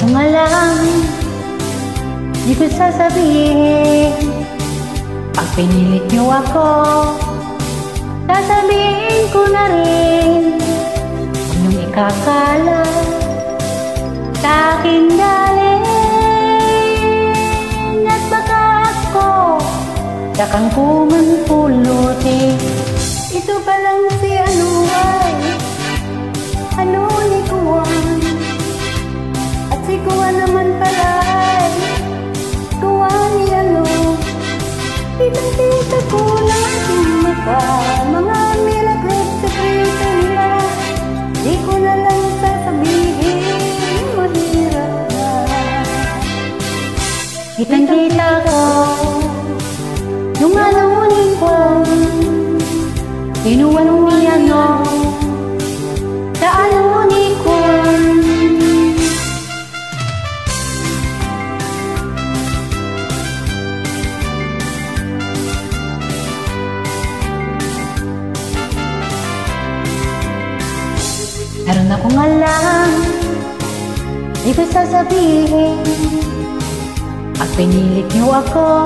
ko nga lang, di ko sasabihin. Pag pinilit niyo ako, sasabihin ko na rin. Huwag niyong ikakala sa akin galing, at baka ako sakangkungan pulutin. Ito pa lang si Anuay, ano ni Kuwan, at si Kuwan naman pala ay Kuwan ni Ano. Kitang-kita ko na aking mata, mga milagros-sekreto nila. Di ko na lang sasabihin, mahirap na. Kitang-kita ko yung anunin ko, kinuwan ni Ano sa anunin ko. Meron akong alam, di ko sasabihin. Pag pinilit niyo ako,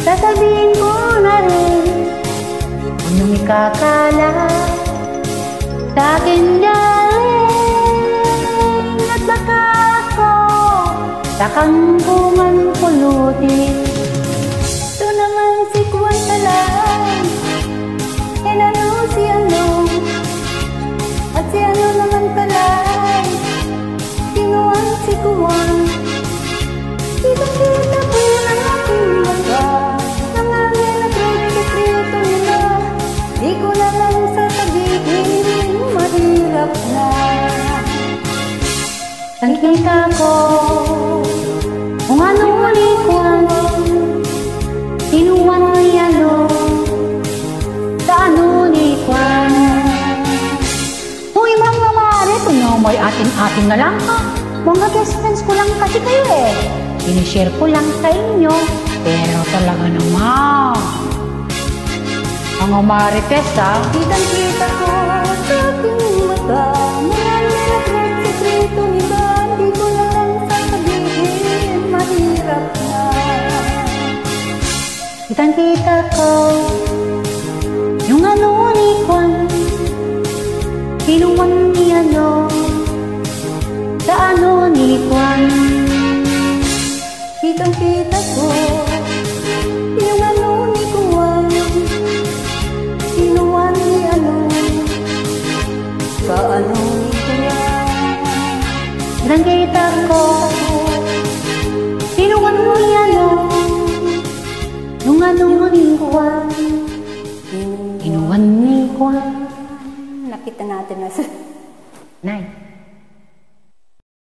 sasabihin ko na rin. Huwag niyong ikakala sa akin galing, at baka ako sakangkungan pulutin. Ito naman si Kuwan pala, ano si Ano, at si Ano naman pala ay kinuwan si Kuwan. Kitang-kita ko ang aking mata, mga milagros-sekreto nila. Di ko na lang sasabihin, mahirap na. Kitang-kita ko kung anong uli Kuwan, kinuwan ni Ano sa ano ni Kuwan. May ating-ating na lang ha. Mga best friends ko lang kasi kayo eh. Sinishare ko lang sa inyo. Pero talaga naman, ang marites ha. Kitang-kita ko sa aking mata, mga milagros-sekreto nila. Di ko na lang sasabihin, mahirap na. Kitang-kita ko yung ano ni Kuwan, kinuwan ni Ano sa ano ni Kuwan. Kitang-kita ko yung ano ni Kuwan, kinuwan ni Ano sa ano ni Kuwan. Kitang-kita ko kinuwan ni Ano yung ano ni Kuwan, kinuwan ni Kuwan. Nakita natin na sa Nay.